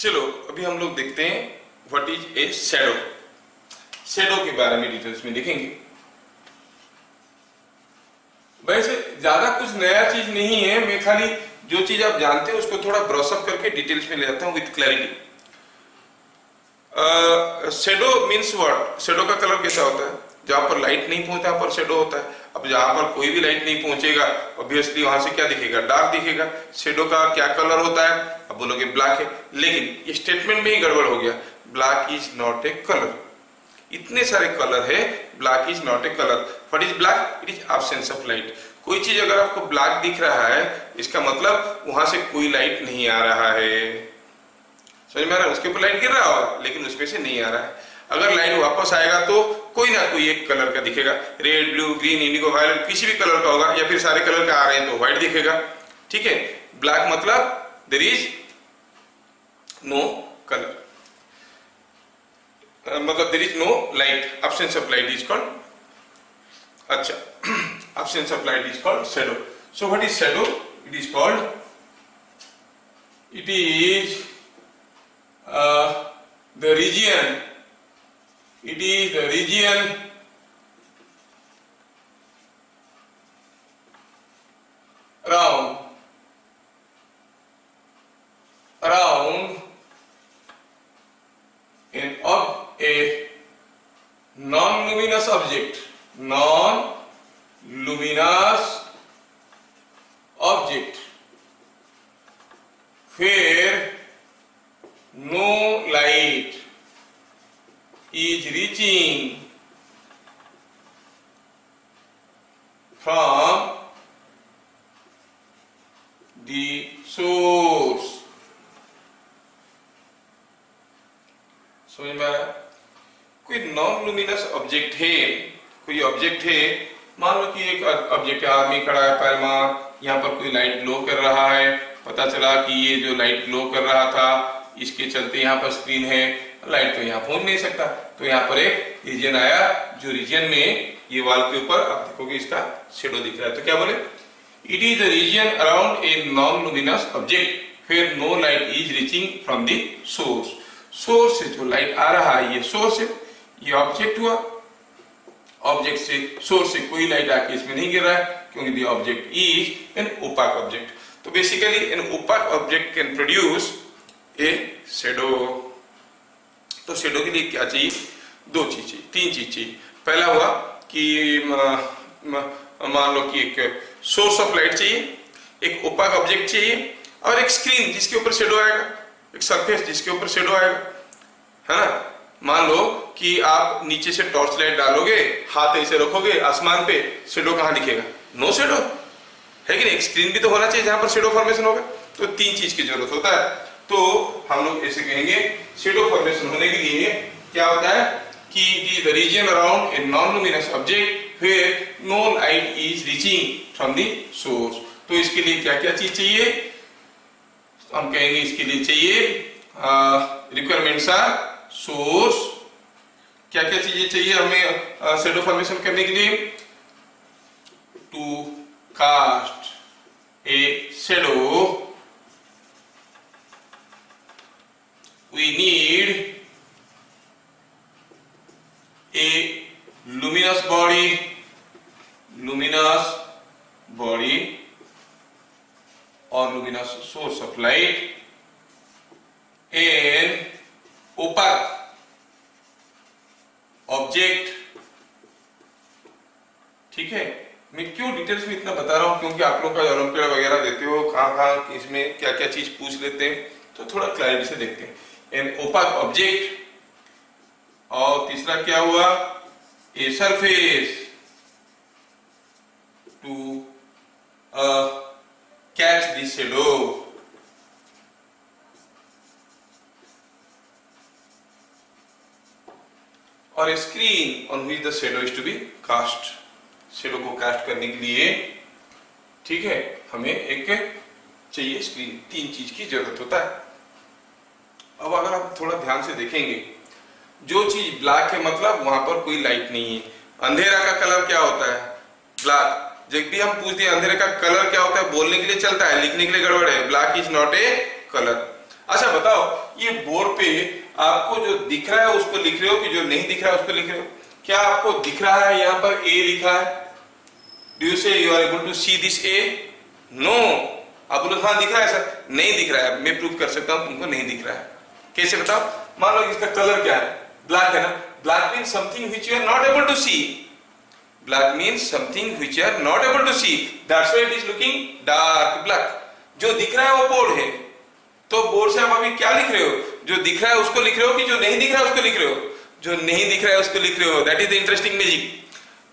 चलो अभी हम लोग देखते हैं what is a shadow. Shadow के बारे में डिटेल्स में देखेंगे। वैसे ज्यादा कुछ नया चीज नहीं है, मैं खाली जो चीज आप जानते हैं उसको थोड़ा ब्रशअप करके डिटेल्स में ले जाता हूं with clarity. Shadow means what? Shadow का कलर कैसा होता है? जहां पर लाइट नहीं पहुंचता वहां पर शैडो होता है। अब जहां पर कोई भी लाइट नहीं पहुंचेगा ऑब्वियसली वहां से क्या दिखेगा? डार्क दिखेगा। शैडो का क्या कलर होता है? अब बोलोगे ब्लैक है, लेकिन ये स्टेटमेंट में ही गड़बड़ हो गया। Black is not a colour. इतने सारे कलर है, black is not a colour. What is black? It is absence of light. कोई चीज अगर आपको ब्लैक दिख रहा है इसका मतलब वहां से कोई लाइट नहीं आ रहा है। समझ में आ रहा है? उसके ऊपर लाइट गिर रहा होगा लेकिन उसमें से नहीं आ रहा है। अगर लाइट वापस आएगा तो कोई ना कोई एक कलर का दिखेगा। Red, blue, green, indigo, violet, किसी भी कलर का होगा, या फिर सारे कलर का आ रहे हैं तो व्हाइट दिखेगा। ठीक है, ब्लैक मतलब देयर इज नो कलर, मतलब there is no light. Absence of light is called, अच्छा, absence of light is called shadow. So what is shadow? It is called, it is the region, it is the region around a non-luminous object, non-luminous object where no light is reaching from the source. समझ में आ रहा है? कोई non luminous object है, कोई object है, मान लो कि एक ऑब्जेक्ट आदमी खड़ा है पैरमा, यहाँ पर कोई लाइट ग्लो कर रहा है, पता चला कि ये जो लाइट ग्लो कर रहा था इसके चलते यहाँ पर स्क्रीन है, लाइट तो यहाँ पहुंच नहीं सकता, तो यहाँ पर एक रीजन आया, जो रीजन में ये वॉल के ऊपर आप देखोगे इसका शेडो दिख रहा है। तो क्या बोले? It is the region around a non luminous object where no light is reaching from the source. Source से जो लाइट आ रहा है ये सोर्स है, ये ऑब्जेक्ट हुआ, ऑब्जेक्ट से सोर्स से कोई लाइट आके इसमें नहीं गिर रहा है क्योंकि the object is an opaque object. तो basically an opaque object can produce a shadow. तो शैडो के लिए क्या चाहिए? दो चीज चाहिए, तीन चीज चाहिए। पहला हुआ कि मान लो कि एक सोर्स ऑफ लाइट चाहिए, एक ओपाक ऑब्जेक्ट चाहिए, और एक स्क्रीन जिसके ऊपर शैडो आएगा, एक सरफेस जिसके ऊपर शैडो आएगा, है ना? मान लो कि आप नीचे से टॉर्च लाइट डालोगे, हाथ ऐसे रखोगे आसमान पे, शैडो कहाँ दिखेगा? नो शैडो है कि नहीं? एक स्क्रीन भी तो होना चाहिए जहां पर शैडो फॉर्मेशन होगा। तो तीन चीज की जरूरत होता है। तो हम लोग ऐसे कहेंगे शैडो फॉर्मेशन होने के लिए क्या होता है कि the region around a non luminous object where no light is reaching from the source. तो इसके लिए क्या क्या चीज चाहिए? हम कहेंगे इसके लिए चाहिए रिक्वायरमेंट्स आर सोर्स। क्या क्या चीजें चाहिए हमें शैडो फॉर्मेशन करने के लिए? To cast a shadow we need a luminous body or luminous source of light and opaque object। ठीक है, मैं क्यों डिटेल्स में इतना बता रहा हूं? क्योंकि आप लोग का ओलंपियाड वगैरह देते हो, कहाँ इसमें क्या क्या चीज पूछ लेते हैं, तो थोड़ा क्लैरिटी से देखते हैं। एन ओपाक ऑब्जेक्ट, और तीसरा क्या हुआ? A surface to catch this shadow. और screen on which the shadow is to be cast. Shadow को कास्ट करने के लिए, ठीक है, हमें एक चाहिए स्क्रीन। तीन चीज की जरूरत होता है। अब अगर आप थोड़ा ध्यान से देखेंगे, जो चीज ब्लैक है मतलब वहां पर कोई लाइट नहीं है। अंधेरा का कलर क्या होता है? ब्लैक। जब भी हम पूछते हैं अंधेरे का कलर क्या होता है, बोलने के लिए चलता है, लिखने के लिए गड़बड़ है। Black is not a colour. अच्छा बताओ, ये बोर्ड पे आपको जो दिख रहा है उसको लिख रहे हो कि जो नहीं दिख रहा है उसको लिख रहे हो? क्या आपको दिख रहा है यहाँ पर ए लिखा है? Do you say you are able to see this A? No. आप बोलो हाँ दिख रहा है सर। नहीं दिख रहा है, मैं प्रूव कर सकता हूं तुमको नहीं दिख रहा है। कैसे बताओ? मान लो इसका कलर क्या है? ब्लैक है ना। Black means something which you are not able to see. Black means something which you are not able to see, that's why it is looking dark black. जो दिख रहा है वो बोर्ड है, तो बोर्ड से आप अभी क्या लिख रहे हो? जो दिख रहा है उसको लिख रहे हो कि जो नहीं दिख रहा है उसको लिख रहे हो? जो नहीं दिख रहा है उसको लिख रहे हो। That is the interesting magic.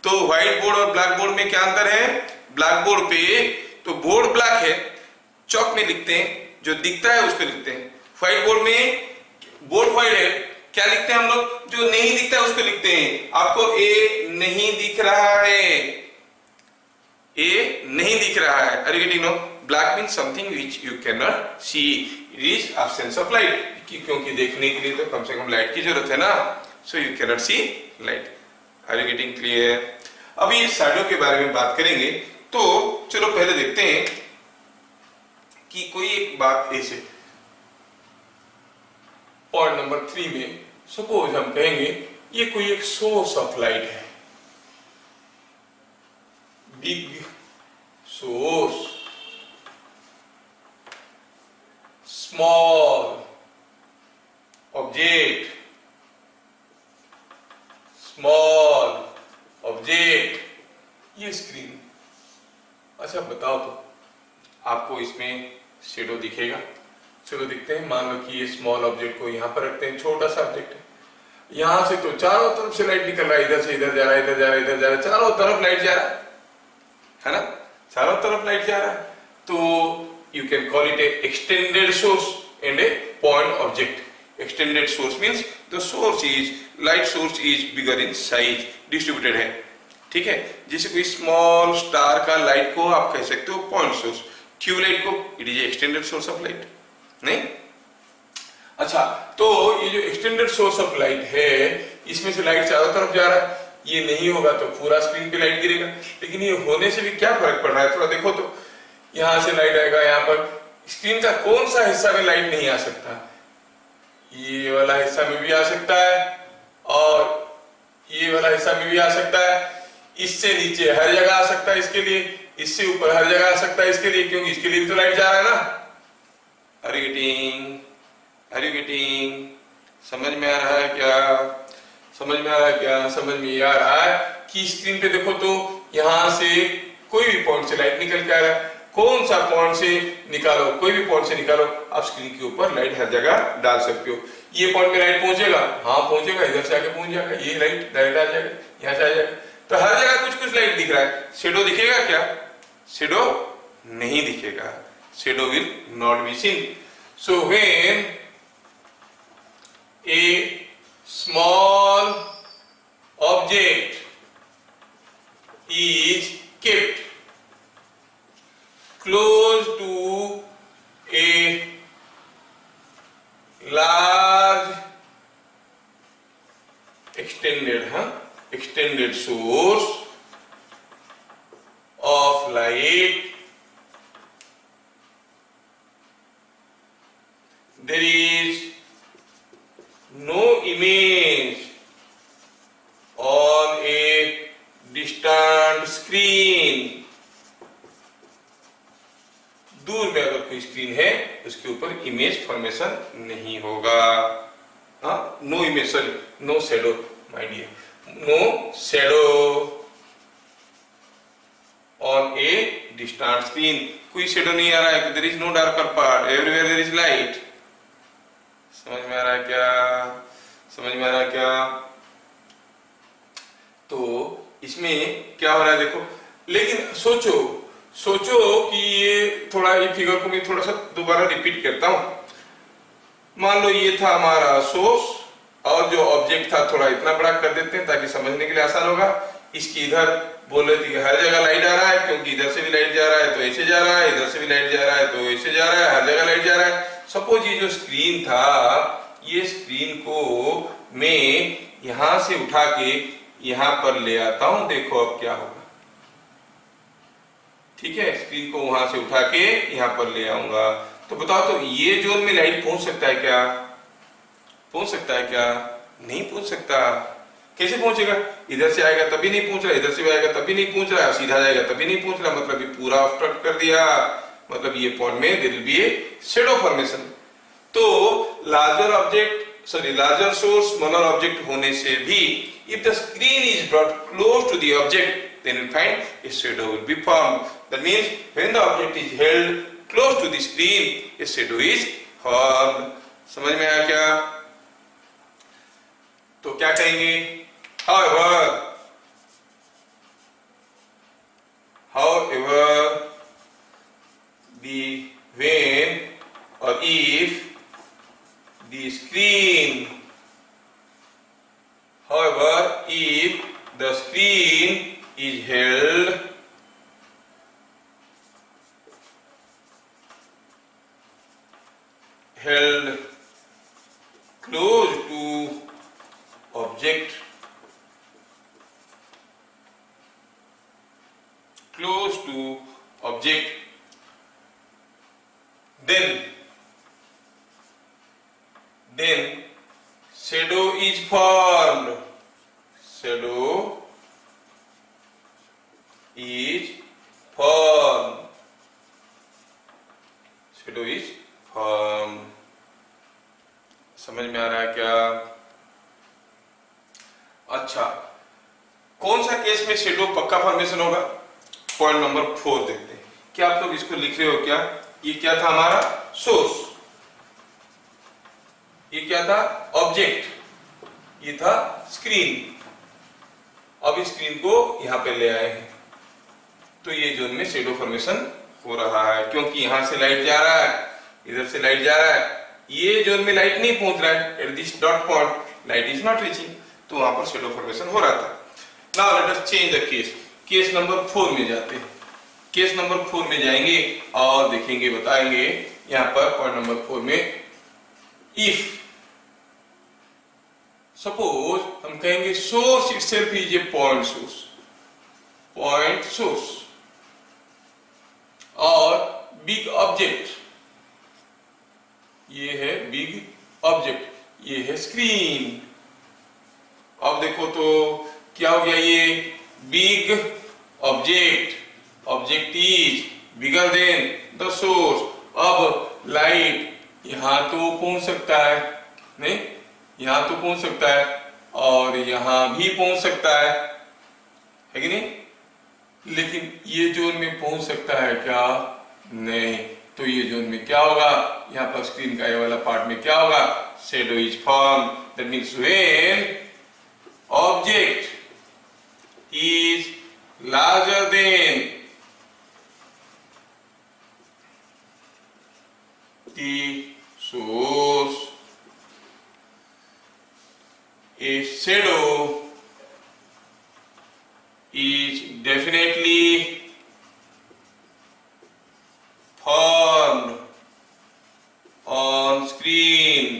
तो व्हाइट बोर्ड और ब्लैक बोर्ड में क्या अंतर है? ब्लैक बोर्ड पे तो बोर्ड ब्लैक है, चौक में लिखते हैं, जो दिखता है उसको लिखते हैं। व्हाइट बोर्ड में बोर्ड व्हाइट है, क्या लिखते हैं हम लोग? जो नहीं दिखता है उसको लिखते हैं। आपको ए नहीं दिख रहा है, ए नहीं दिख रहा है। Are you getting? No. Black means something which you can not see, it is absence of light. क्योंकि देखने के लिए तो कम से कम लाइट की जरूरत है ना, so you can not see light. Are you getting clear? अभी शैडो के बारे में बात करेंगे, तो चलो पहले देखते हैं कि कोई एक बात ऐसे पॉइंट नंबर 3 में सपोज हम कहेंगे ये कोई एक सोर्स ऑफ लाइट है, big source, small object, small object, ये स्क्रीन। अच्छा बताओ तो आपको इसमें शेडो दिखेगा? चलो दिखते हैं। मान लो कि ये स्मॉल ऑब्जेक्ट को यहाँ पर रखते हैं, छोटा सा ऑब्जेक्ट है, यहां से तो चारों तरफ से लाइट निकल रहा है, इधर से इधर जा रहा है, इधर जा रहा है, इधर जा रहा है, चारों तरफ लाइट जा रहा है ना? चारों तरफ लाइट जा रहा है। तो you can call it A extended source and A point object. Extended source means the source is light source is bigger in size, distributed है, ठीक है। जैसे कोई स्मॉल स्टार का लाइट को आप कह सकते हो पॉइंट सोर्स, ट्यूबलाइट को it is extended source of light, नहीं? अच्छा, तो ये जो एक्सटेंडेड सोर्स ऑफ लाइट है, इसमें से लाइट चारों तरफ जा रहा है, ये नहीं होगा तो पूरा स्क्रीन पे लाइट गिरेगा। लेकिन ये होने से भी क्या फर्क पड़ रहा है? थोड़ा देखो तो, यहां से लाइट आएगा, यहाँ पर स्क्रीन का कौन सा हिस्सा में लाइट नहीं आ सकता? ये वाला हिस्सा में भी आ सकता है और ये वाला हिस्सा में भी आ सकता है। इससे नीचे हर जगह आ सकता है इसके लिए, इससे ऊपर हर जगह आ सकता है इसके लिए, क्योंकि इसके लिए भी तो लाइट जा रहा है ना। Are you getting? Are you getting? समझ में आ रहा है क्या? समझ में आ रहा है क्या? समझ में आ रहा है कि स्क्रीन पे देखो तो यहां से कोई भी पॉइंट से लाइट निकल के आ रहा है। कौन सा पॉइंट से निकालो, कोई भी पॉइंट से निकालो, आप स्क्रीन के ऊपर लाइट हर जगह डाल सकते हो। ये पॉइंट पे लाइट पहुंचेगा, हाँ पहुंचेगा, इधर से आके पहुंच जाएगा, ये लाइट डायरेक्ट आ जाएगा, यहाँ से आ जाएगा। तो हर जगह कुछ कुछ लाइट दिख रहा है। शेडो दिखेगा क्या? शेडो नहीं दिखेगा। Shadow will not be seen. So when a small object is kept close to a large extended source of light, there is no image on a distant screen. दूर में अगर कोई स्क्रीन है उसके ऊपर इमेज फॉर्मेशन नहीं होगा। No image, sorry, no shadow my dear, no shadow on a distant screen. कोई शैडो नहीं आ रहा है, there is no darker part, everywhere there is light. समझ में आ रहा है क्या? समझ में आ रहा है क्या? तो इसमें क्या हो रहा है देखो। लेकिन सोचो कि ये थोड़ा, ये फिगर को मैं थोड़ा सा दोबारा रिपीट करता हूं। मान लो ये था हमारा सोर्स और जो ऑब्जेक्ट था थोड़ा इतना बड़ा कर देते हैं ताकि समझने के लिए आसान होगा। इसकी इधर बोल रहे थे कि हर जगह लाइट आ रहा है, क्योंकि इधर से भी लाइट जा रहा है तो ऐसे जा रहा है, इधर से भी लाइट जा रहा है तो ऐसे जा रहा है, हर जगह लाइट जा रहा है। सपोज ये जो स्क्रीन था, ये स्क्रीन को मैं यहां से उठा के यहां पर ले आता हूं, देखो अब क्या होगा। ठीक है, स्क्रीन को वहां से उठा के यहां पर ले आऊंगा, तो बताओ तो ये जोन में लाइट पहुंच सकता है क्या? पहुंच सकता है क्या? नहीं पहुंच सकता। कैसे पहुंचेगा? इधर से आएगा तभी नहीं पहुंच रहा, इधर से भी आएगा तभी नहीं पहुंच रहा, सीधा जाएगा तभी नहीं पहुंच रहा, मतलब ये पूरा ऑब्स्ट्रक्ट कर दिया। मतलब ये पॉइंट में there will be a shadow formation. तो लार्जर सोर्स स्मॉलर ऑब्जेक्ट होने से भी if the screen is brought close to the object then you'll find a shadow will be formed. That means when the object is held close to the screen, a shadow is formed. समझ में आया क्या? तो क्या कहेंगे? However, when or if the screen, however, if the screen is held close to object, then shadow is formed. Shadow is formed. समझ में आ रहा है क्या? अच्छा, कौन सा केस में शेडो पक्का फॉर्मेशन होगा? पॉइंट नंबर 4 देखते हैं। क्या आप लोग इसको लिख रहे हो क्या? ये क्या था हमारा? सोर्स। ये क्या था? ऑब्जेक्ट। ये था स्क्रीन। अब इस स्क्रीन को यहां पे ले आए हैं, तो ये जोन में शेडो फॉर्मेशन हो रहा है, क्योंकि यहां से लाइट जा रहा है, इधर से लाइट जा रहा है, ये जोन में लाइट नहीं पहुंच रहा है। At this dot point light is not reaching, तो वहां पर शेडो फॉर्मेशन हो रहा था। Now let us change the case. Case number 4 में जाते हैं। केस नंबर 4 में जाएंगे और देखेंगे, बताएंगे यहां पर पॉइंट नंबर 4 में, इफ सपोज हम कहेंगे source itself is a point source और बिग ऑब्जेक्ट, ये है बिग ऑब्जेक्ट, ये है स्क्रीन। अब देखो तो क्या हो गया? ये big object is bigger than the source. अब लाइट यहां तो पहुंच सकता है, नहीं, यहां तो पहुंच सकता है और यहां भी पहुंच सकता है कि नहीं? लेकिन ये जोन में पहुंच सकता है क्या? नहीं। तो ये जोन में क्या होगा? यहां पर स्क्रीन का ये वाला पार्ट में क्या होगा? Shadow is form. That means when object is larger than the source, a shadow is definitely formed on screen।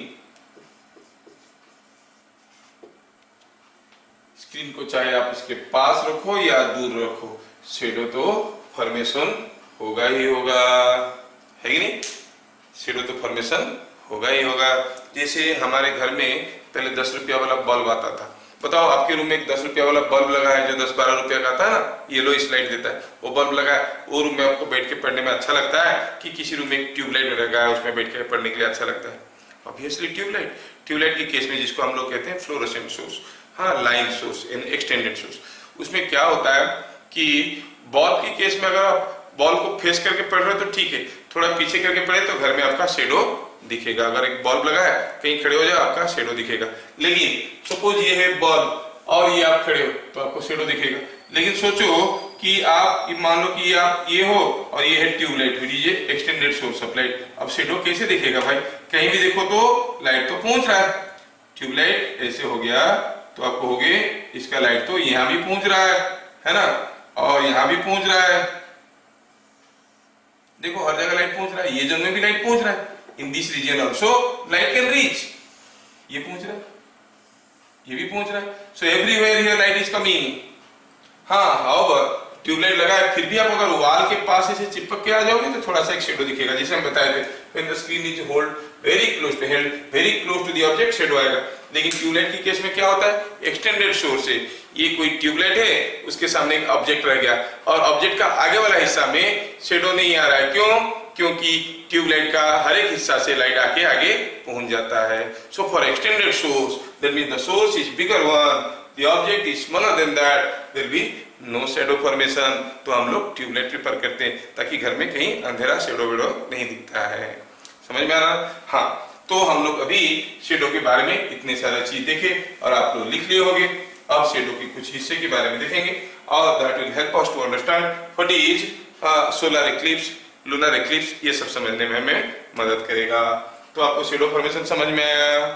Screen को चाहे आप इसके पास रखो या दूर रखो, शेडो तो फॉर्मेशन होगा ही होगा, है कि नहीं? शेडो तो फॉर्मेशन होगा ही होगा। जैसे हमारे घर में पहले 10 रुपया वाला बल्ब आता था। बताओ, आपके रूम में एक 10 रुपया वाला बल्ब लगा है जो 10-12 रुपया का आता है ना, येलो लाइट देता है, वो बल्ब लगा है। वो रूम में आपको बैठ के पढ़ने में अच्छा लगता है कि किसी रूम में एक ट्यूबलाइट लगा है उसमें बैठ के पढ़ने के लिए अच्छा लगता है? ऑब्वियसली ट्यूबलाइट के केस में, जिसको हम लोग कहते हैं फ्लोरोसेंट सोर्स, हाँ, लाइन सोर्स, एक्सटेंडेड सोर्स, उसमें क्या होता है कि बल्ब के केस में अगर आप बॉल को फेस करके पढ़ रहे हो तो ठीक है, थोड़ा पीछे करके पढ़े तो घर में आपका शेडो दिखेगा। अगर एक बल्ब लगा है, कहीं खड़े हो जाए आपका शेडो दिखेगा। लेकिन सपोज ये है बल्ब और ये आप खड़े हो तो आपको शेडो दिखेगा। लेकिन सोचो कि आप मान लो कि आप ये हो और ये है ट्यूबलाइट, ये एक्सटेंडेड सोर्स ऑफ लाइट। अब शेडो कैसे दिखेगा भाई? कहीं भी देखो तो लाइट तो पहुंच रहा है, ट्यूबलाइट ऐसे हो गया तो आप कहोगे इसका लाइट तो यहाँ भी पहुंच रहा है ना, और यहाँ भी पहुंच रहा है। देखो हर जगह लाइट पहुंच रहा है, ये जोन में भी लाइट पहुंच रहा है। In this region also light can reach, ये पहुंच रहा है, ये भी पहुंच रहा है। So everywhere here light is coming. हाँ, हाउएवर ट्यूबलाइट लगा है, फिर भी आप अगर वॉल के पास ऐसे चिपक के आ जाओगे तो थोड़ा सा एक शेडो दिखेगा, जैसे हम बताए थे when the screen is hold very close to the object shadow आएगा। लेकिन ट्यूबलाइट के केस में क्या होता है, एक्सटेंडेड सोर्स है, ये कोई ट्यूबलाइट है, उसके सामने एक ऑब्जेक्ट रह गया और ऑब्जेक्ट का आगे वाला हिस्सा में शेडो नहीं आ रहा है। क्यों? क्योंकि ट्यूबलाइट का हर एक हिस्सा से लाइट आके आगे पहुंच जाता है। So for extended source that means the source is bigger one, the object is smaller than that, there be no shadow formation. तो हम लोग ट्यूबलाइट प्रेफर करते हैं ताकि घर में कहीं अंधेरा शेडो वेडो नहीं दिखता है। समझ में आ रहा? हाँ, तो हम लोग अभी शेडो के बारे में इतने सारे चीज देखे और आप लोग लिख लिए होंगे। अब शेडो के कुछ हिस्से के बारे में देखेंगे और that will help us to understand what is solar eclipse, lunar eclipse, ये सब समझने में हमें मदद करेगा। तो आपको शेडो फॉर्मेशन समझ में आया?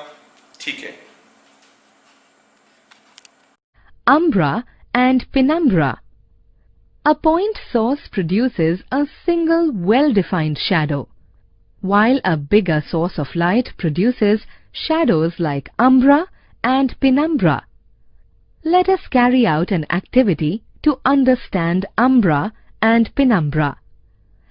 ठीक है। Umbra and penumbra. A point source produces a single well-defined shadow, while a bigger source of light produces shadows like umbra and penumbra. Let us carry out an activity to understand umbra and penumbra.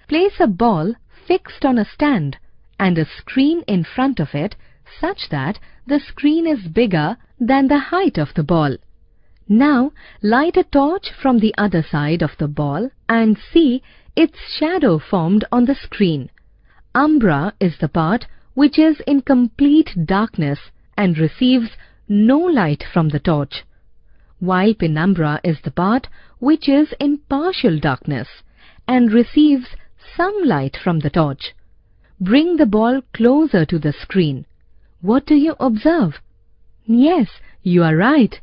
Place a ball fixed on a stand and a screen in front of it such that the screen is bigger than the height of the ball. Now light a torch from the other side of the ball and see its shadow formed on the screen. Umbra is the part which is in complete darkness and receives no light from the torch, while penumbra is the part which is in partial darkness and receives some light from the torch. Bring the ball closer to the screen. What do you observe? Yes, you are right.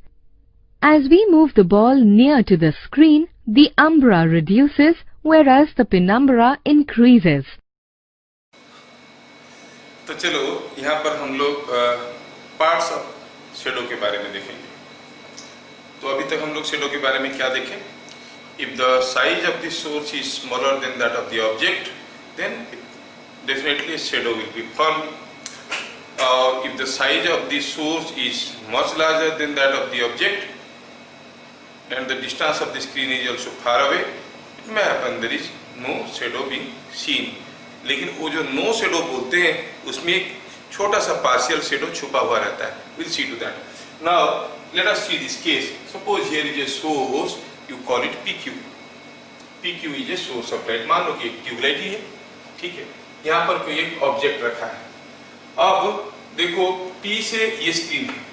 As we move the ball near to the screen, the umbra reduces whereas the penumbra increases. तो चलो यहाँ पर हम लोग parts of shadow के बारे में देखेंगे। तो अभी तक हम लोग शेडो के बारे में क्या देखें? If the size of the source is smaller than that of the object, then definitely shadow will be formed. If the size of the source is much larger than that of the object, and the distance of the screen is also far away, it may happen there is no shadow being seen. लेकिन वो जो no shadow बोलते हैं उसमें एक छोटा सा partial shadow छुपा हुआ रहता है। We'll see to that. Now let us see this case. Suppose here is a source, you call it PQ. PQ is a source of light. मान लो कि एक ट्यूबलाइट ही है, ठीक है। यहाँ पर कोई एक ऑब्जेक्ट रखा है। अब देखो P से ये स्क्रीन है,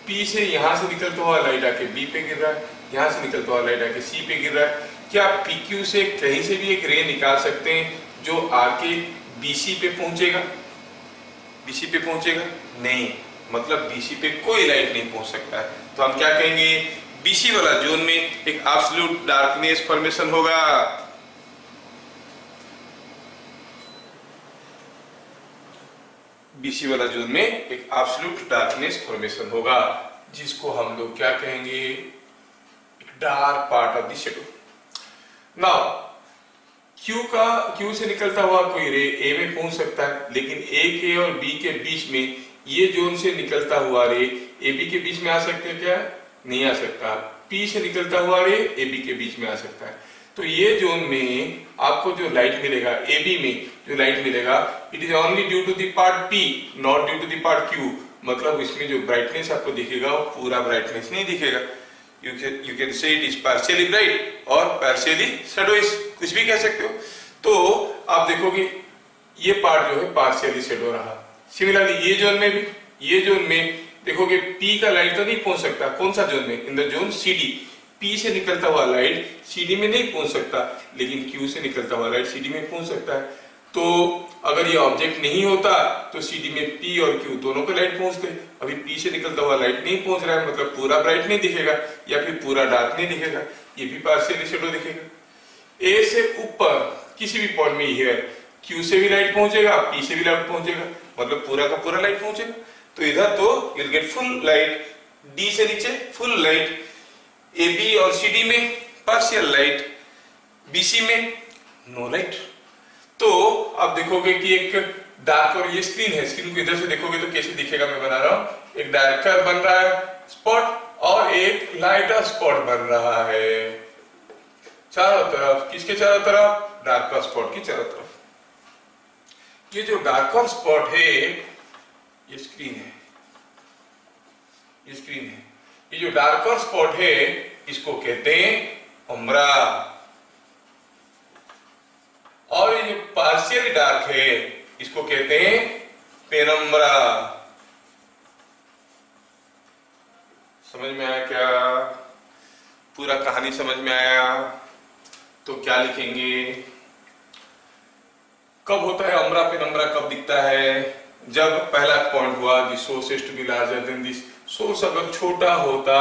P से यहाँ से निकलता हुआ लाइट आके B पे गिर रहा है, यहाँ से निकलता हुआ लाइट आके C पे गिर रहा है। क्या आप PQ से कहीं से भी एक रे निकाल सकते हैं जो आके BC पे पहुंचेगा? BC पे पहुंचेगा? नहीं, मतलब BC पे कोई लाइट नहीं पहुंच सकता है। तो हम क्या कहेंगे? BC वाला जोन में एक एब्सोल्यूट डार्कनेस फॉर्मेशन होगा। BC वाला जोन में एक एब्सोल्यूट डार्कनेस फॉर्मेशन होगा, जिसको हम लोग क्या कहेंगे? Dark part of the shadow. Now Q से निकलता हुआ कोई रे A में पहुंच सकता है, लेकिन A के और B के बीच में ये जोन से निकलता हुआ रे AB के बीच में आ सकते हैं क्या? नहीं आ सकता। P से निकलता हुआ रे AB के बीच में आ सकता है। तो ये जोन में आपको जो लाइट मिलेगा, AB में जो लाइट मिलेगा, it is only due to the part P, not due to the part Q। मतलब इसमें जो ब्राइटनेस आपको दिखेगा वो पूरा ब्राइटनेस नहीं दिखेगा। You can say it is partially bright और partially shadowish, कुछ भी कह सकते हो। तो आप देखोगे ये पार्ट जो है partially shadow रहा। सिमिलरली ये जोन में देखोगे P का लाइट तो नहीं पहुंच सकता। कौन सा जोन में? In the zone CD। P से निकलता हुआ लाइट CD में नहीं पहुंच सकता, लेकिन Q से निकलता हुआ लाइट CD में पहुंच सकता है। तो अगर ये ऑब्जेक्ट नहीं होता तो CD में P और Q दोनों को लाइट पहुंचते। अभी P से निकलता हुआ लाइट नहीं पहुंच रहा है, मतलब पूरा ब्राइट नहीं दिखेगा या फिर पूरा डार्क नहीं दिखेगा, ये भी पार्शियली शैडो दिखेगा। A से ऊपर किसी भी पॉइंट में हियर Q से भी लाइट पहुंचेगा, P से भी लाइट पहुंचेगा, मतलब पूरा का पूरा लाइट पहुंचेगा। तो इधर तो you will get full light, D से नीचे फुल लाइट, AB और CD में पार्शियल लाइट, BC में नो लाइट। तो आप देखोगे कि एक डार्क, और ये स्क्रीन है, स्क्रीन को इधर से देखोगे तो कैसे दिखेगा मैं बना रहा हूँ। एक डार्कर बन रहा है स्पॉट और एक लाइटर स्पॉट बन रहा है। चारों तरफ, किसके चारों तरफ? डार्कर स्पॉट की चारों तरफ। ये जो डार्कर स्पॉट है, ये स्क्रीन है, ये स्क्रीन है। ये जो डार्कर स्पॉट है इसको कहते हैं उम्रा, और ये जो पार्शियली डार्क है इसको कहते हैं पेनम्ब्रा। समझ में आया क्या? पूरा कहानी समझ में आया? तो क्या लिखेंगे? कब होता है उम्रा पेनम्ब्रा, कब दिखता है? जब पहला पॉइंट हुआ the source is to be larger than this, source अगर छोटा होता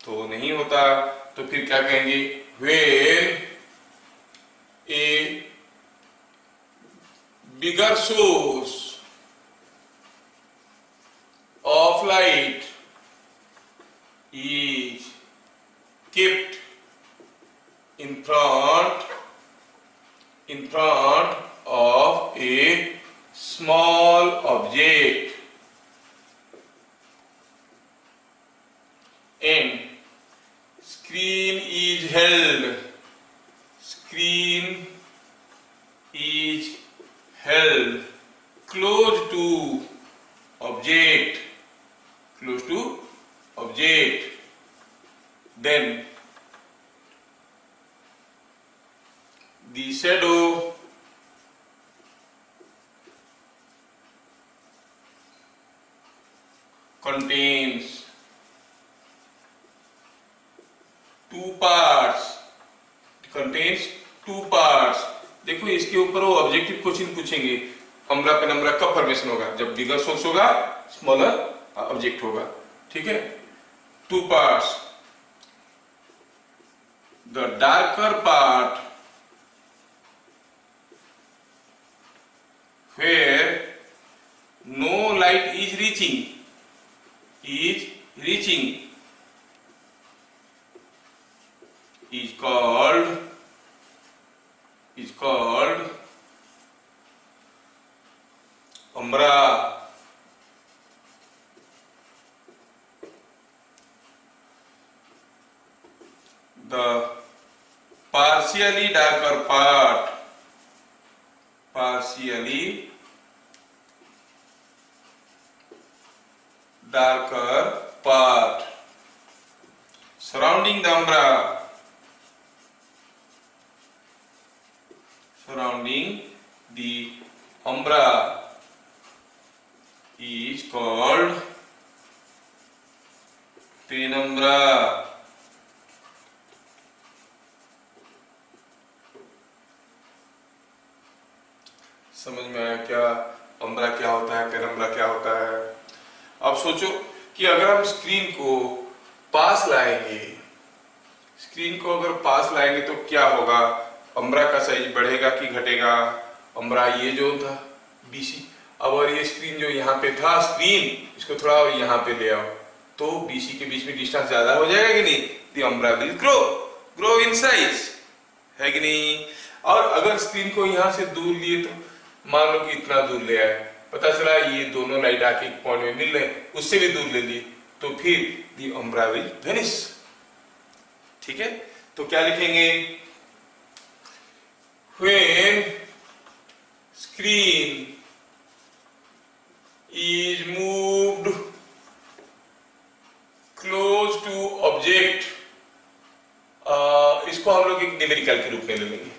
तो नहीं होता, तो फिर क्या कहेंगे? When A bigger source of light is kept in front of a small object and screen is held close to object, then the shadow contains two parts। देखो इसके ऊपर वो ऑब्जेक्टिव क्वेश्चन पूछेंगे, उम्रा पेनम्ब्रा कब फॉर्मेशन होगा? जब बिगर source होगा, स्मॉलर ऑब्जेक्ट होगा। ठीक है, two parts, the darker part where no light is reaching is called umbra। The partially darker part surrounding the umbra is called penumbra। समझ में आया क्या? उम्रा क्या होता है, पेनम्ब्रा क्या होता है? अब सोचो कि अगर हम स्क्रीन को पास लाएंगे तो क्या होगा? उम्रा का साइज बढ़ेगा कि घटेगा? उम्रा ये जो था बीसी, अब और ये स्क्रीन जो यहाँ पे था, स्क्रीन इसको थोड़ा और यहाँ पे ले आओ तो बीसी के बीच में डिस्टेंस ज्यादा हो जाएगा कि नहीं? दी उम्रा विल ग्रो इन साइज, है कि नहीं? और अगर स्क्रीन को यहाँ से दूर लिए तो मान लो कि इतना दूर ले आए, पता चला ये दोनों लाइट आके एक पॉइंट में मिल रहे, उससे भी दूर ले लिए, तो फिर दी उम्रा विल वेनिश। ठीक है, तो क्या लिखेंगे? When screen is moved close to object, इसको हम लोग एक न्यूमेरिकल के रूप में ले लेंगे।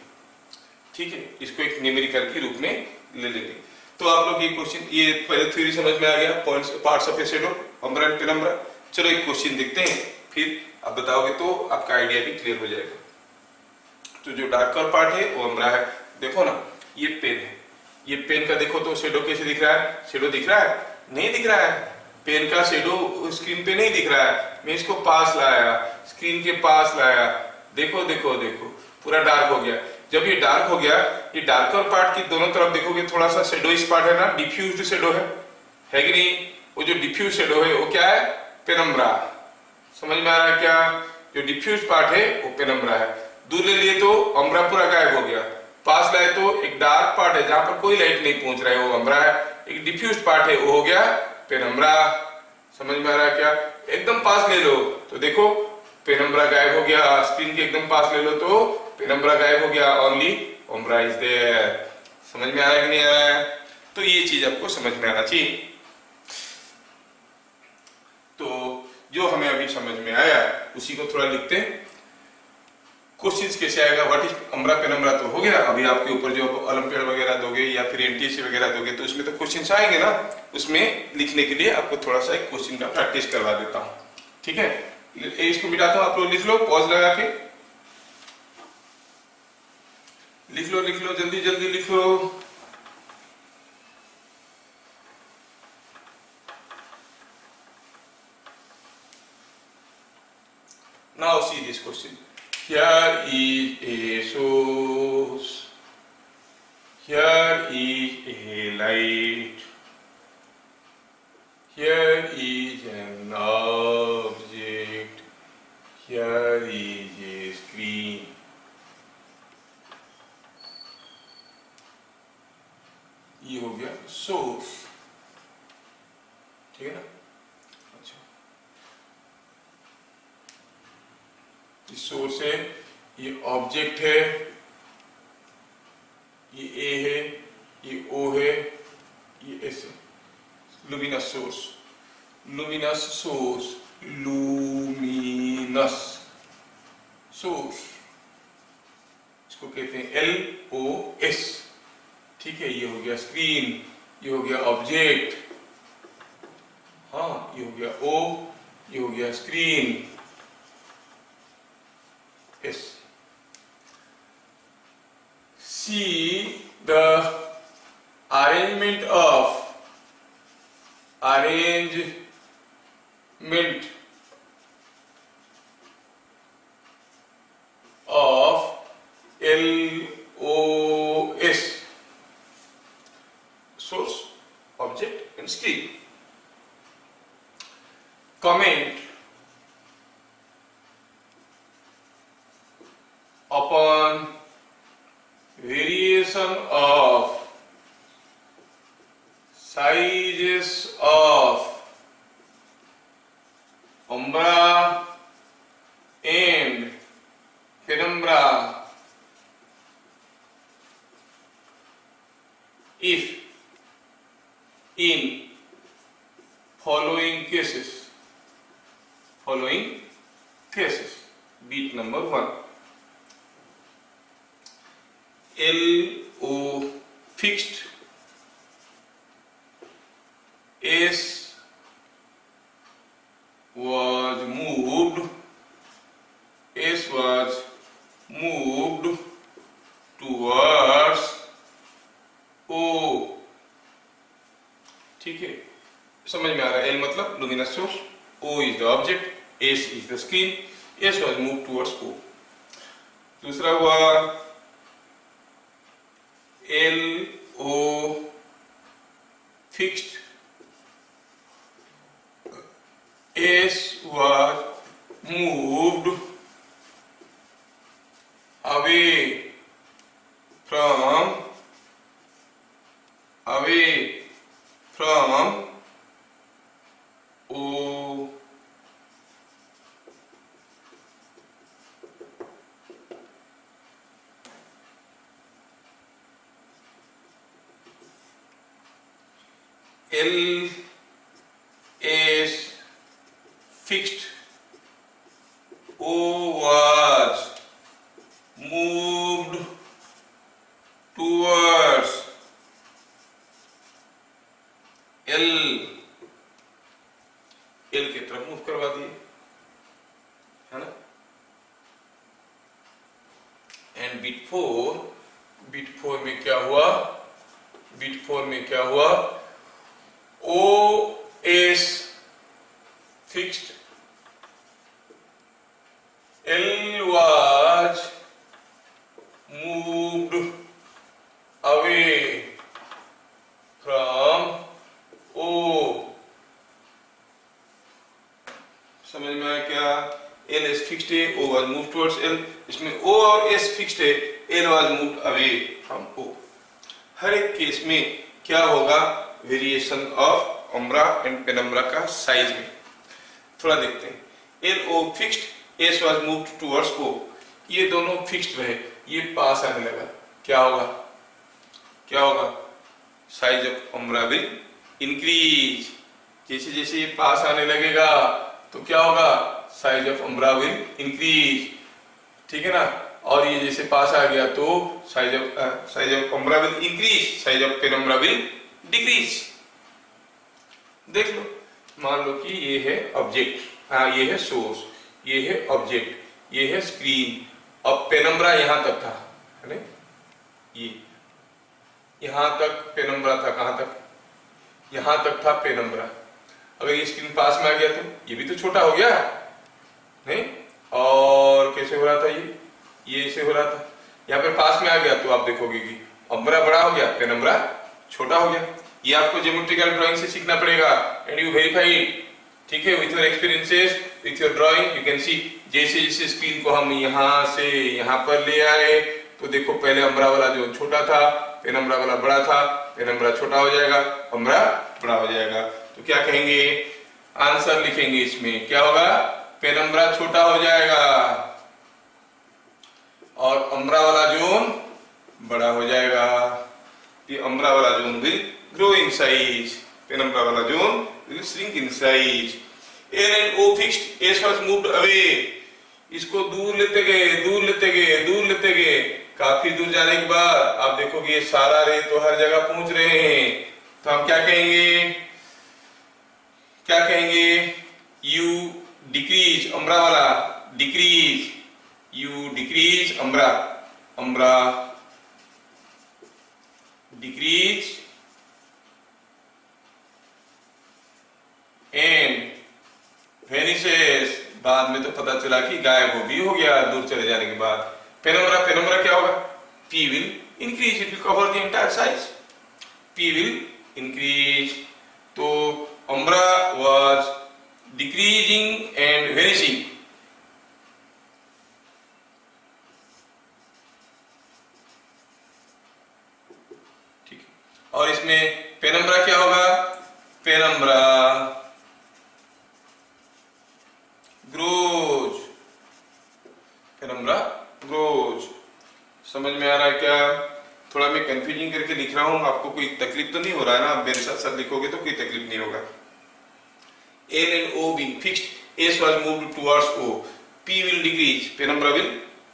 ठीक है, इसको एक न्यूमेरिकल के रूप में ले लेंगे। तो आप लोग ये क्वेश्चन, ये पहले थ्योरी समझ में आ गया, points parts of A shadow, उम्रा एंड पेनम्ब्रा। चलो एक क्वेश्चन देखते हैं, फिर आप बताओगे तो आपका आइडिया भी क्लियर हो जाएगा। तो जो डार्कर पार्ट है वो उम्रा है। देखो ना, ये पेन है, ये पेन का देखो तो शेडो कैसे दिख रहा है? शेडो दिख रहा है? नहीं दिख रहा है। पेन का शेडो स्क्रीन पे नहीं दिख रहा है। मैं इसको पास लाया, स्क्रीन के पास लाया, देखो देखो देखो पूरा डार्क हो गया। जब ये डार्क हो गया, ये डार्कर पार्ट की दोनों तरफ देखोगे थोड़ा सा शेडो इस पार्ट है ना, डिफ्यूज्ड शेडो है कि नहीं? वो जो डिफ्यूज शेडो है वो क्या है? पेनम्ब्रा। समझ में आ रहा है क्या? जो डिफ्यूज पार्ट है वो पेनम्ब्रा है। दूर ले लिए तो उम्रा पूरा गायब हो गया, पास लाए तो एक डार्क पार्ट है जहां पर कोई लाइट नहीं पहुंच रहा है, वो उम्रा है। एक डिफ्यूज पार्ट है वो हो गया पेनम्ब्रा। समझ में आ रहा है क्या? एकदम पास ले लो तो देखो पेनम्ब्रा गायब हो गया, स्क्रीन के एकदम पास ले लो तो पेनम्ब्रा गायब हो गया, ओनली उम्ब्रा इज देयर। समझ में आ रहा है कि नहीं आ रहा है? तो ये चीज आपको समझ में आना चाहिए। तो जो हमें अभी समझ में आया उसी को थोड़ा लिखते हैं। क्वेश्चंस कैसे आएगा, व्हाट इज उम्ब्रा पेनम्ब्रा तो हो गया। अभी आपके ऊपर जो ओलंपियाड वगैरह दोगे या फिर एनटीएससी वगैरह दोगे तो उसमें तो क्वेश्चंस आएंगे ना, उसमें लिखने के लिए आपको थोड़ा सा एक क्वेश्चन का प्रैक्टिस करवा देता हूँ। ठीक है, इसको मिटाता हूँ, आप लोग लिख लो, पॉज लगा के लिख लो जल्दी जल्दी लिख लो। Now see this question. Here is a source. Here is a light. Here is an object. Here is a screen. ये हो गया सोर्स। ठीक है ना? अच्छा, ये सोर्स है, ये ऑब्जेक्ट है, ये ए है, ये ओ है, ये एस है। Luminous source, luminous source, luminous source, इसको कहते हैं LOS। ठीक है, ये हो गया स्क्रीन, ये हो गया ऑब्जेक्ट, हाँ ये हो गया O, ये हो गया screen, S। See the arrangement of LOS, source, object and screen. Comment upon variation of sizes of umbra and penumbra if in following cases. Beat number 1. LO fixed, S was moved towards O। ठीक है, समझ में आ रहा है? L मतलब luminous source, O is the object, S is the screen, S was moved towards O। दूसरा हुआ LO fixed, S was moved away from O। L is fixed, O was moved towards L की तरफ move करवा दिए, है ना? And beat 4 में क्या हुआ? बीट 4 में क्या हुआ? O is fixed, L was moved away from O। समझ में आया क्या? L is fixed है, O was moved towards L। इसमें O और S fixed है, L was moved away from O। हर एक केस में क्या होगा? Variation of umbra and penumbra का साइज में। थोड़ा देखते हैं। LO fixed, S was moved towards O, ये दोनों फिक्स्ड रहे, ये पास आने लगा, क्या होगा, क्या होगा, size of umbra will increase. जैसे जैसे ये पास आने लगेगा तो क्या होगा, size of umbra will increase, ठीक है ना। और ये जैसे पास आ गया तो size of umbra will increase, size of penumbra will decrease. देख लो, मान लो कि ये है ऑब्जेक्ट, हाँ ये है सोर्स, ये है ऑब्जेक्ट, ये है स्क्रीन। अब पेनम्ब्रा यहां तक था, है ना, ये यहां तक पेनम्ब्रा था, कहां तक, यहां तक था पेनम्ब्रा। अगर ये स्क्रीन पास में आ गया तो ये भी तो छोटा हो गया, नहीं। और कैसे हो रहा था, ये ऐसे हो रहा था, यहाँ पे पास में आ गया तो आप देखोगे कि अम्ब्रा बड़ा हो गया, पेनम्ब्रा छोटा हो गया। ये आपको ज्योमेट्रिकल ड्राइंग से सीखना पड़ेगा, एंड यू वेरीफाई इट, ठीक है, with your experiences, with your drawing you can see. जैसे जैसे स्क्रीन को हम यहाँ से यहाँ पर ले आए तो देखो पहले अम्ब्रा वाला जो छोटा था, पेनम्ब्रा वाला बड़ा था, पेनम्ब्रा छोटा हो जाएगा, अम्ब्रा बड़ा हो जाएगा। तो क्या कहेंगे, आंसर लिखेंगे इसमें, क्या होगा, पेनम्ब्रा छोटा हो जाएगा और अम्ब्रा वाला जोन बड़ा हो जाएगा। ये अम्ब्रा वाला zone will grow in size, penumbra वाला zone will shrink in size. N and O fixed, S was moved away, इसको दूर लेते गए, दूर लेते गए, दूर लेते गए। काफी दूर जाने के बाद आप देखोगे ये सारा रे तो हर जगह पहुंच रहे हैं, तो हम क्या कहेंगे, क्या कहेंगे, यू डिक्रीज, अम्ब्रा वाला decrease, you decrease umbra, umbra decrease and vanishes. बाद में तो पता चला कि गायब हो भी हो गया दूर चले जाने के बाद। पेनम्ब्रा, पेनम्ब्रा क्या होगा, P will increase, it will cover the entire size, P will increase। तो umbra was decreasing and vanishing, ठीक है। और इसमें पेनम्ब्रा क्या होगा, पेनम्ब्रा ग्रोज, पेनम्ब्रा ग्रोज। समझ में आ रहा है क्या, थोड़ा मैं कंफ्यूजिंग करके लिख रहा हूं, आपको कोई तकलीफ तो नहीं हो रहा है ना, आप मेरे साथ साथ लिखोगे तो कोई तकलीफ नहीं होगा। N and O being fixed, S was moved towards O, P will decrease, penumbra will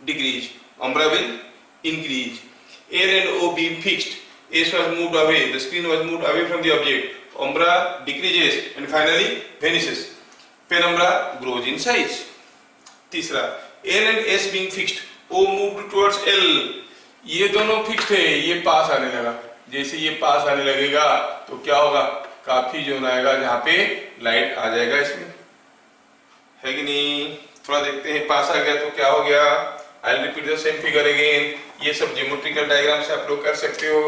decrease, umbra will increase। N and O being fixed, S was moved away, the screen was moved away from the object, umbra decreases and finally vanishes, penumbra grows in size। तीसरा, N and S being fixed, O moved towards L, ये दोनों fixed है, ये पास आने लगा। जैसे ये पास आने लगेगा तो क्या होगा, काफी जोन आएगा जहां पे लाइट आ जाएगा इसमें, है कि नहीं। थोड़ा देखते हैं, पास आ गया तो क्या हो गया, I repeat the same figure again. ये सब ज्योमेट्रिकल डायग्राम से आप लोग कर सकते हो।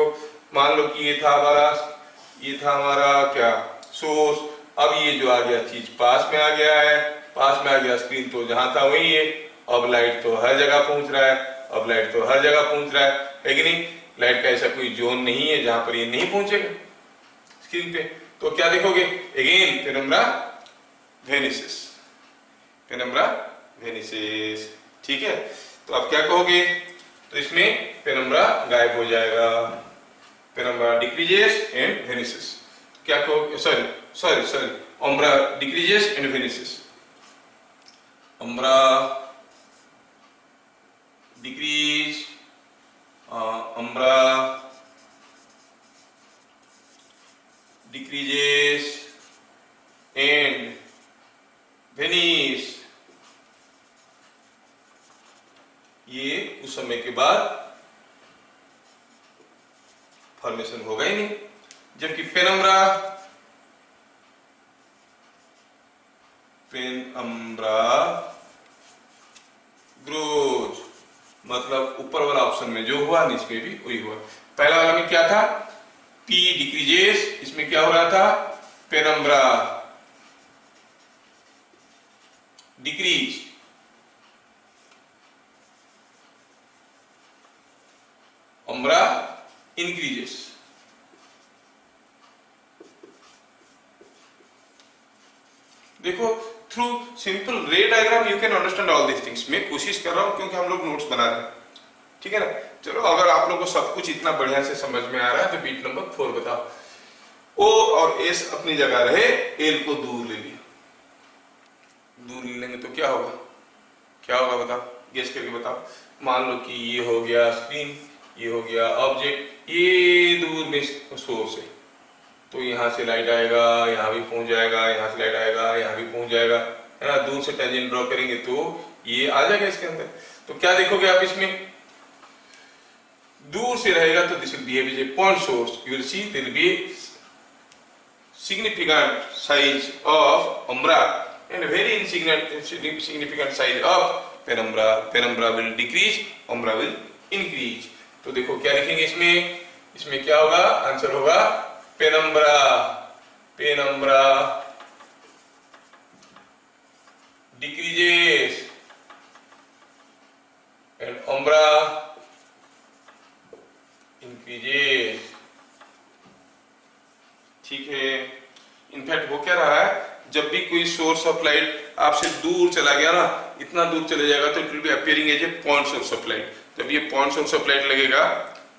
मान लो कि ये था हमारा क्या, सोर्स। अब ये जो आ गया चीज पास में आ गया है, पास में आ गया, स्क्रीन तो जहां था वही है। अब लाइट तो हर जगह पहुंच रहा है, अब लाइट तो हर जगह पहुंच रहा है कि नहीं। लाइट का ऐसा कोई जोन नहीं है जहां पर ये नहीं पहुंचेगा स्क्रीन पे। तो क्या देखोगे, अगेन पेनम्ब्रा वेनिसेस, पेनम्ब्रा वेनिसेस, ठीक है। तो आप क्या कहोगे, तो इसमें पेनम्ब्रा गायब हो जाएगा, पेनम्ब्रा डिक्रीजेस एंड वेनिसेस। क्या कहोगे, sorry umbra decreases and vanishes, umbra decrease, umbra decreases and vanish। ये उस समय के बाद फॉर्मेशन होगा ही नहीं। जबकि पेनम्ब्रा ग्रोज, मतलब ऊपर वाला ऑप्शन में जो हुआ इसमें भी वही हुआ। पहला वाला में क्या था, P डिक्रीजेस, इसमें क्या हो रहा था, पेनम्ब्रा डिक्रीज, अम्ब्रा इंक्रीजेस। देखो थ्रू सिंपल रे diagram you can understand all these things. मैं कोशिश कर रहा हूँ क्योंकि हम लोग नोट्स बना रहे हैं, ठीक है ना। चलो अगर आप लोगों को सब कुछ इतना बढ़िया से समझ में आ रहा है तो बीट नंबर 4 बताओ। ओ और एस अपनी जगह रहे, एल को दूर ले लिया। दूर ले लेंगे तो क्या होगा, क्या होगा बताओ, गेस करके बताओ। मान लो कि ये हो गया स्क्रीन, ये हो गया ऑब्जेक्ट, ये दूर में सोर्स है, तो यहाँ से लाइट आएगा, यहाँ भी पहुंच जाएगा, यहाँ से लाइट आएगा, यहाँ भी पहुंच जाएगा, है ना। दूर से टेंजेंट ड्रॉ करेंगे तो ये आ जाएगा इसके अंदर। तो क्या देखोगे आप इसमें, दूर से रहेगा तो this will behave as a point source. You will see there will be significant size of umbra and very insignificant size of penumbra. Penumbra will decrease, umbra will increase. तो देखो क्या लिखेंगे इसमें, इसमें क्या होगा, आंसर होगा penumbra. Penumbra decreases and umbra increases। ठीक है। इनफैक्ट हो क्या रहा है, जब भी कोई सोर्स ऑफ लाइट आपसे दूर चला गया ना, इतना दूर चले जाएगा तो it will be appearing as a point source of light. जब ये पॉइंट सोर्स ऑफ लाइट लगेगा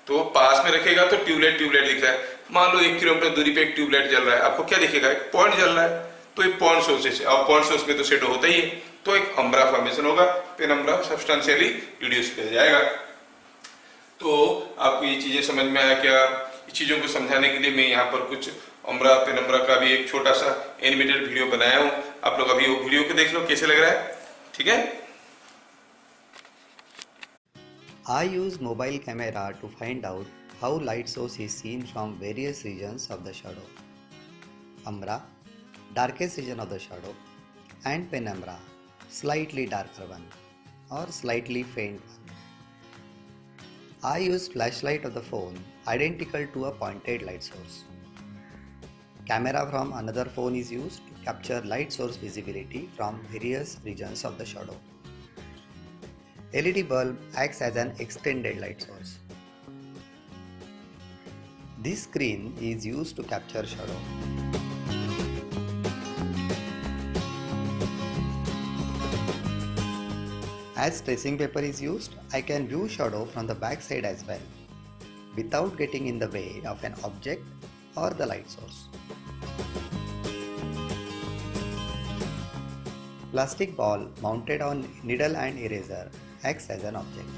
तो पास में रखेगा तो ट्यूबलाइट ट्यूबलाइट दिख रहा है। मान लो 1 किलोमीटर दूरी पे एक ट्यूबलाइट जल रहा है, आपको क्या दिखेगा, एक पॉइंट जल रहा है, तो एक पॉइंट सोर्स है और पॉइंट सोर्स में तो शेडो होता ही है, तो एक अम्ब्रा फॉर्मेशन होगा, पेनम्ब्रा सब्सटेंशियली रिड्यूस किया जाएगा। तो आपको ये चीजें समझ में आया क्या। चीजों को समझाने के लिए मैं यहाँ पर कुछ अम्ब्रा पेनम्ब्रा का भी एक छोटा सा एनिमेटेड वीडियो बनाया हूँ, आप लोग अभी वो वीडियो को देख लो कैसे लग रहा है, ठीक है। I use mobile camera to find out how light source is seen from various regions of the shadow. Umbra, darkest region of the shadow, and penumbra, slightly darker one or slightly faint one. I use flashlight of the phone identical to a pointed light source. Camera from another phone is used to capture light source visibility from various regions of the shadow. LED bulb acts as an extended light source. This screen is used to capture shadow. As tracing paper is used, I can view shadow from the back side as well, without getting in the way of an object or the light source. Plastic ball mounted on needle and eraser acts as an object.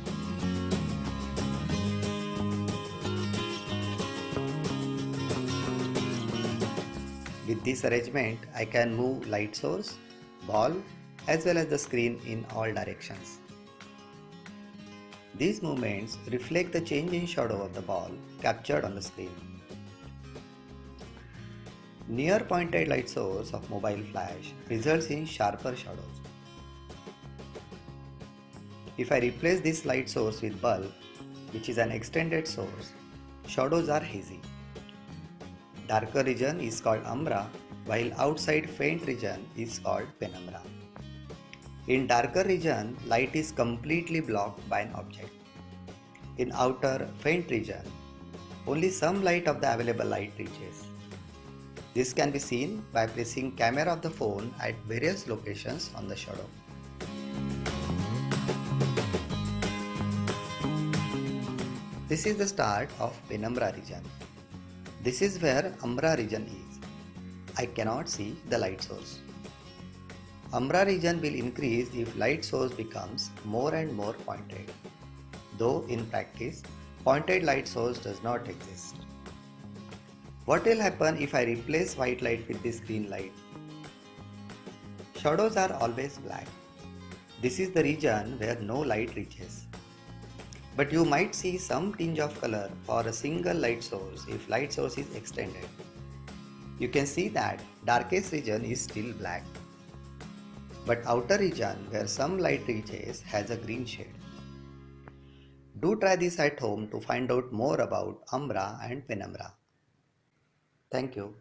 With this arrangement, I can move light source, ball as well as the screen in all directions. These movements reflect the change in shadow of the ball captured on the screen. Near pointed light source of mobile flash results in sharper shadows. If I replace this light source with bulb, which is an extended source, shadows are hazy. Darker region is called umbra, while outside faint region is called penumbra. In darker region, light is completely blocked by an object. In outer faint region, only some light of the available light reaches. This can be seen by placing camera of the phone at various locations on the shadow. This is the start of penumbra region. This is where umbra region is. I cannot see the light source. Umbra region will increase if light source becomes more and more pointed. Though in practice, pointed light source does not exist. What will happen if I replace white light with this green light? Shadows are always black. This is the region where no light reaches. But you might see some tinge of color for a single light source if light source is extended. You can see that darkest region is still black. But outer region where some light reaches has a green shade. Do try this at home to find out more about umbra and penumbra. Thank you.